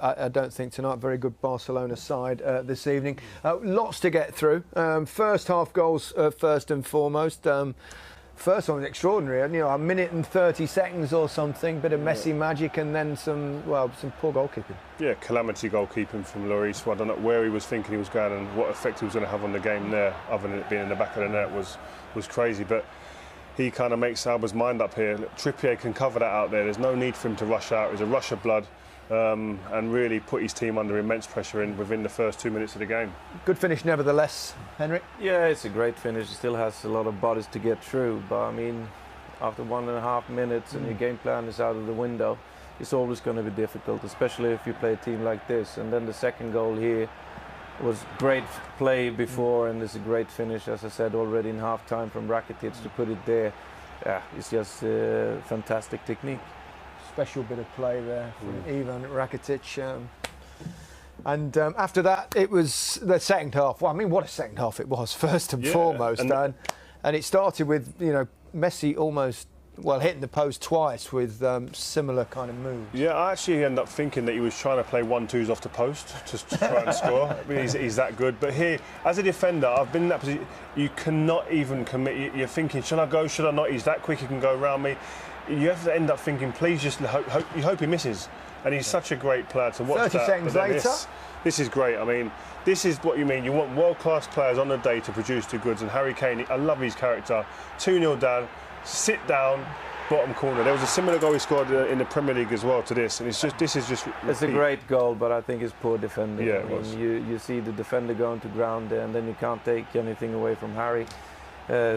I don't think tonight. Very good Barcelona side this evening. Lots to get through. First half goals first and foremost. First one was extraordinary, you know, a minute and 30 seconds or something, bit of Messi magic, and then some poor goalkeeping. Yeah, calamity goalkeeping from Lloris. Well, I don't know where he was thinking he was going and what effect he was going to have on the game there, other than it being in the back of the net, was crazy. But he kind of makes Alba's mind up here. Trippier can cover that out there. There's no need for him to rush out. It's a rush of blood. And really put his team under immense pressure within the first 2 minutes of the game. Good finish nevertheless, Henrik. Yeah, it's a great finish. It still has a lot of bodies to get through, but I mean, after 1.5 minutes and your game plan is out of the window, it's always going to be difficult, especially if you play a team like this. And then the second goal here was great play before, and it's a great finish, as I said already in half-time from Rakitic to put it there. Yeah, it's just fantastic technique. Special bit of play there from Ivan Rakitic. And after that, it was the second half. Well, I mean, what a second half it was, first and foremost. And it started with, you know, Messi almost, well, hitting the post twice with similar kind of moves. Yeah, I actually ended up thinking that he was trying to play 1-2s off the post just to try and score. I mean, he's that good. But here, as a defender, I've been in that position. You cannot even commit. You're thinking, should I go, should I not? He's that quick, he can go around me. You have to end up thinking, please just hope he misses. And he's such a great player to watch. 30 seconds later. This is great. I mean, this is what you mean. You want world-class players on the day to produce the goods. And Harry Kane, I love his character. 2-0 down, sit down, bottom corner. There was a similar goal he scored in the Premier League as well to this. And it's just, this is just repeat. It's a great goal, but I think it's poor defending. Yeah, I mean, you see the defender going to ground there, and then you can't take anything away from Harry.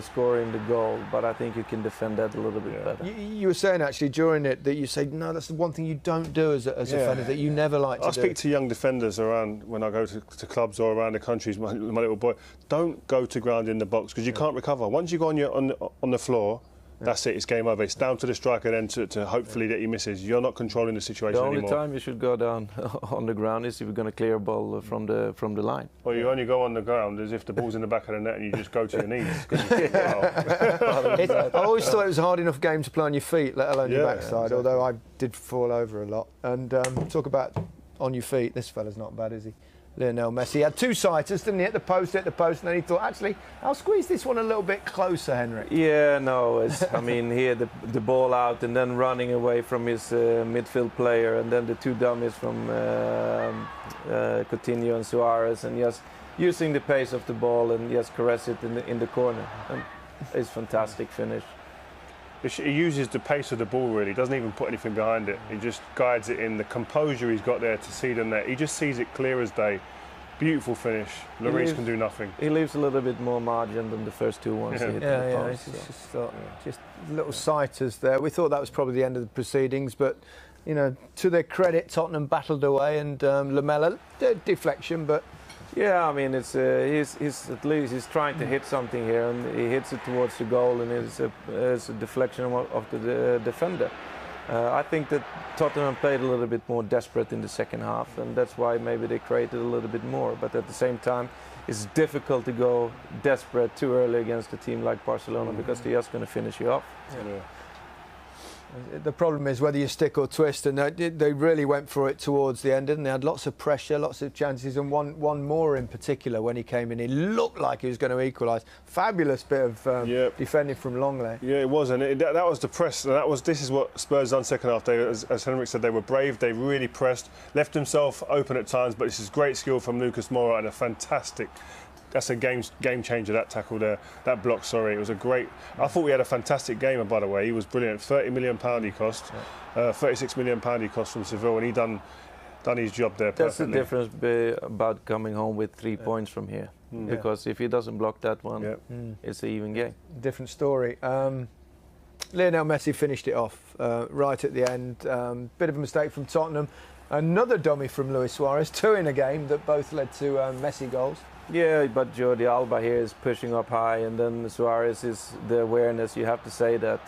Scoring the goal, but I think you can defend that a little bit better. You were saying actually during it that you say, no, that's the one thing you don't do as a defender, that you never like to do. I speak to young defenders around when I go to clubs or around the countries, my little boy, don't go to ground in the box because you can't recover. Once you go on the floor, that's it, it's game over. It's down to the striker then to hopefully that he misses. You're not controlling the situation anymore. The only time you should go down on the ground is if you're going to clear a ball from the line. Well, you only go on the ground as if the ball's in the back of the net and you just go to your knees. I always thought it was a hard enough game to play on your feet, let alone your backside, although I did fall over a lot. And talk about on your feet, this fella's not bad, is he? Lionel Messi. He had two-sighters, didn't he? Hit the post, and then he thought, actually, I'll squeeze this one a little bit closer, Henrik. Yeah, no, I mean, he had the ball out and then running away from his midfield player, and then the two dummies from Coutinho and Suarez, and just using the pace of the ball and just caress it in the corner. And it's a fantastic finish. He uses the pace of the ball, really. He doesn't even put anything behind it. He just guides it in. The composure he's got there to see the net. He just sees it clear as day. Beautiful finish. Lloris can do nothing. He leaves a little bit more margin than the first two ones. Just little sighters there. We thought that was probably the end of the proceedings, but you know, to their credit, Tottenham battled away, and Lamela deflection, but. Yeah, I mean, it's he's at least he's trying to hit something here, and he hits it towards the goal, and it's a deflection of the defender. I think that Tottenham played a little bit more desperate in the second half, and that's why maybe they created a little bit more. But at the same time, it's difficult to go desperate too early against a team like Barcelona because they're just going to finish you off. Yeah. The problem is whether you stick or twist, and they really went for it towards the end, didn't they? Had lots of pressure, lots of chances, and one more in particular when he came in. He looked like he was going to equalise. Fabulous bit of defending from Longley. Yeah, it was, and that was the press. And this is what Spurs done second half. As Henrik said, they were brave. They really pressed, left himself open at times, but this is great skill from Lucas Moura and a fantastic. That's a game changer, that tackle there, that block, sorry. It was a great... I thought we had a fantastic game, by the way. He was brilliant. £30 million he cost. £36 million he cost from Seville, and he done his job there perfectly. That's the difference about coming home with 3 points from here. Because if he doesn't block that one, it's an even game. Different story. Lionel Messi finished it off right at the end. Bit of a mistake from Tottenham. Another dummy from Luis Suarez. 2 in a game that both led to Messi goals. Yeah, but Jordi Alba here is pushing up high, and then Suarez is the awareness, you have to say that,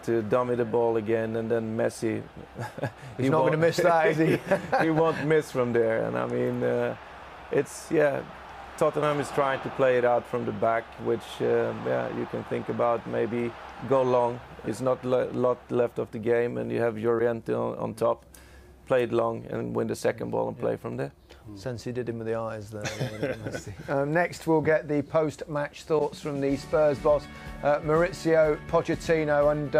to dummy the ball again, and then Messi... He's not going to miss that, is he? He won't miss from there, and I mean, Tottenham is trying to play it out from the back, which, you can think about maybe go long. It's not a lot left of the game, and you have Llorente on top. play it long and win the second ball and play from there. Sense he did him with the eyes there. Next, we'll get the post-match thoughts from the Spurs boss, Mauricio Pochettino, and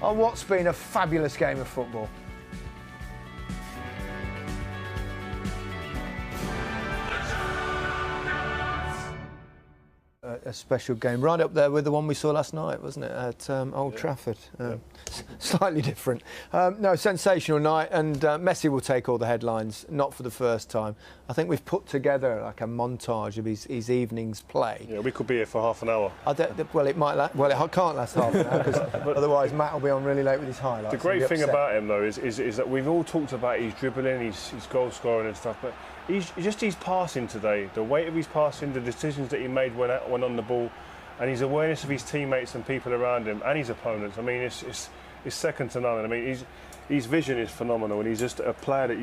on what's been a fabulous game of football. A special game, right up there with the one we saw last night, wasn't it, at Old Trafford? Slightly different. No, sensational night, and Messi will take all the headlines, not for the first time. I think we've put together like a montage of his evening's play. Yeah, we could be here for half an hour. Well, it might. Well, it can't last half an hour, because otherwise Matt will be on really late with his highlights. The great thing about him, though, is that we've all talked about his dribbling, his goal scoring and stuff, but his passing today, the weight of his passing, the decisions that he made when on the ball, and his awareness of his teammates and people around him and his opponents. I mean, it's second to none. I mean, his vision is phenomenal, and he's just a player that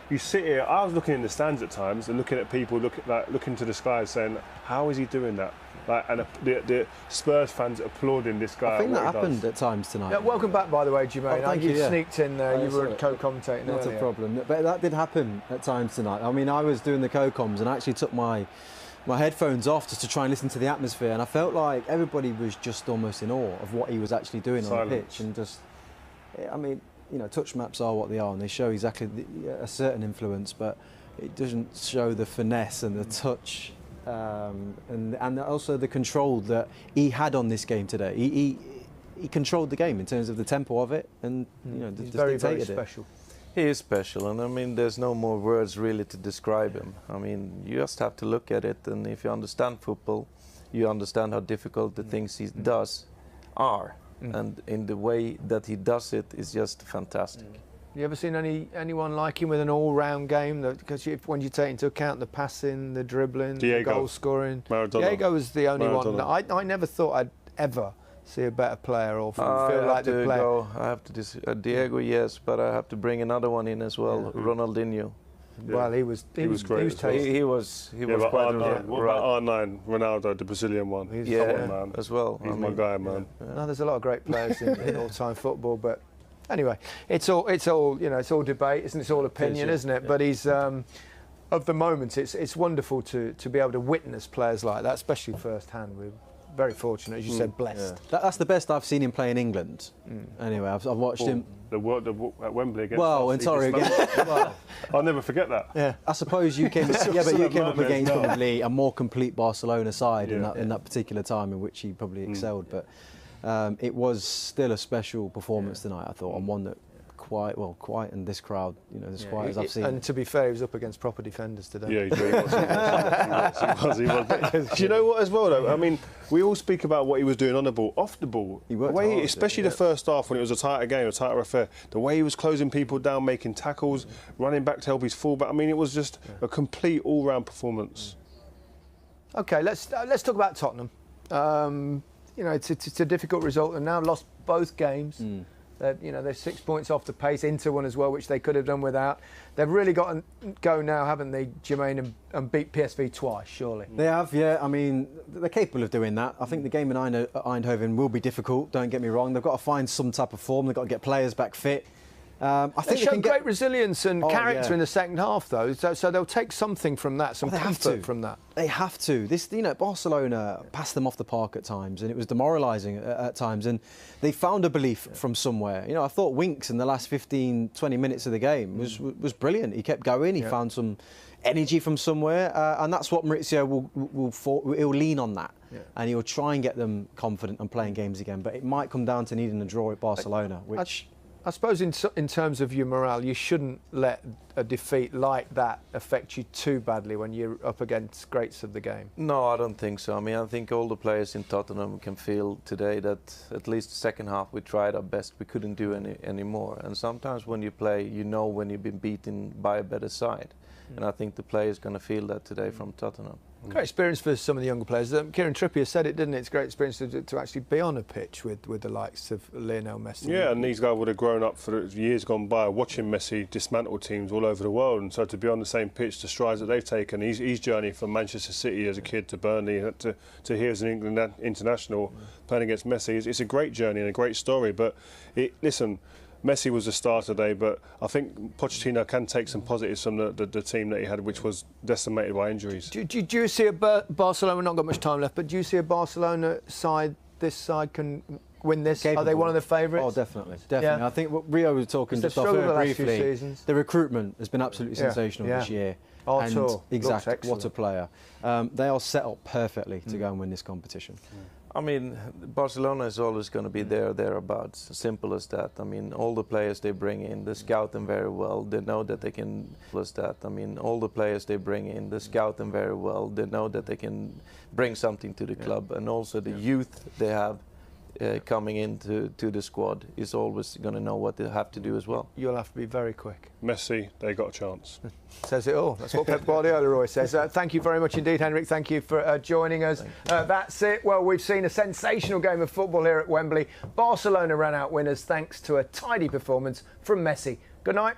you sit here. I was looking in the stands at times and looking at people looking to the sky, saying, "How is he doing that?" And the Spurs fans applauding this guy. I think that happened at times tonight. Yeah, welcome back, by the way, Jermaine. Thank you. Sneaked in there. You were co-commentating Not earlier. a problem. But that did happen at times tonight. I mean, I was doing the co-coms and I actually took my headphones off just to try and listen to the atmosphere, and I felt like everybody was just almost in awe of what he was actually doing on the pitch. And just, I mean, you know, touch maps are what they are, and they show exactly a certain influence, but it doesn't show the finesse and the touch. And also the control that he had on this game today. He controlled the game in terms of the tempo of it, and you know, he's very special. He is special, and I mean, there's no more words really to describe him. I mean, you just have to look at it, and if you understand football, you understand how difficult the things he does are, and in the way that he does it is just fantastic. You ever seen anyone like him with an all-round game? Because when you take into account the passing, the dribbling, the goal scoring, Maradona. Diego was the only one. I never thought I'd ever see a better player or feel like the player. I have to Diego, yes, but I have to bring another one in as well, Ronaldinho. Yeah. Well, he was great. He was quite R9. What about R9, Ronaldo, the Brazilian one? He's man. as well. He's my guy, man. No, there's a lot of great players in all-time football, but anyway, it's all you know, it's all debate, isn't it? It's all opinion, isn't it? But he's of the moment, it's wonderful to be able to witness players like that, especially firsthand. We're very fortunate, as you said, blessed. Yeah. That's the best I've seen him play in England. Anyway, I've watched him. At Wembley against. Well, and sorry again. Well, I'll never forget that. Yeah, I suppose you came. But you came up against probably a more complete Barcelona side in that particular time in which he probably excelled. But it was still a special performance tonight, I thought, and one that quite in this crowd, you know, as quiet as I've seen. And to be fair, he was up against proper defenders today. Yeah, he was. Do you know what as well, though? I mean, we all speak about what he was doing on the ball, off the ball. He worked hard, especially the first half when it was a tighter game, a tighter affair. The way he was closing people down, making tackles, running back to help his fullback. I mean, it was just a complete all-round performance. Okay, let's talk about Tottenham. You know, it's a difficult result. They've now lost both games. They're 6 points off the pace, into one as well, which they could have done without. They've really got to go now, haven't they, Jermaine, and beat PSV twice, surely? They have, yeah. I mean, they're capable of doing that. I think the game in Eindhoven will be difficult, don't get me wrong. They've got to find some type of form. They've got to get players back fit. I think they showed great resilience and character in the second half, though. So they'll take something from that, some comfort from that. They have to. Barcelona passed them off the park at times, and it was demoralising at times. And they found a belief from somewhere. You know, I thought Winks in the last 15, 20 minutes of the game was brilliant. He kept going. He found some energy from somewhere, and that's what Mauricio will lean on that, and he'll try and get them confident and playing games again. But it might come down to needing a draw at Barcelona, which. I suppose in terms of your morale, you shouldn't let a defeat like that affect you too badly when you're up against greats of the game. No, I don't think so. I mean, I think all the players in Tottenham can feel today that at least the second half we tried our best. We couldn't do any more. And sometimes when you play, you know when you've been beaten by a better side. And I think the players going to feel that today from Tottenham. Great experience for some of the younger players. Kieran Trippier said it, didn't it? It's a great experience to actually be on a pitch with the likes of Lionel Messi. Yeah, and these guys would have grown up for years gone by watching Messi dismantle teams all over the world, and so to be on the same pitch, the strides that they've taken, his journey from Manchester City as a kid to Burnley to here as an England international playing against Messi, it's a great journey and a great story. But listen, Messi was the star today, but I think Pochettino can take some positives from the team that he had, which was decimated by injuries. Do you see a Barcelona? We've not got much time left, but do you see a Barcelona side? This side can win this. Capable. Are they one of the favourites? Oh, definitely. Yeah. I think what Rio was talking just off struggled air the last few briefly. seasons. The recruitment has been absolutely sensational this year. Artur, exactly, what a player. They are set up perfectly to go and win this competition. I mean, Barcelona is always going to be thereabouts. Simple as that. I mean, all the players they bring in, they scout them very well. They know that they can. Plus that. I mean, all the players they bring in, they scout them very well. They know that they can bring something to the club, and also the youth they have coming into the squad is always going to know what they have to do as well. You'll have to be very quick. Messi, they got a chance. Says it all. That's what Pep Guardiola always says. Thank you very much indeed, Henrik. Thank you for joining us. That's it. Well, we've seen a sensational game of football here at Wembley. Barcelona ran out winners thanks to a tidy performance from Messi. Good night.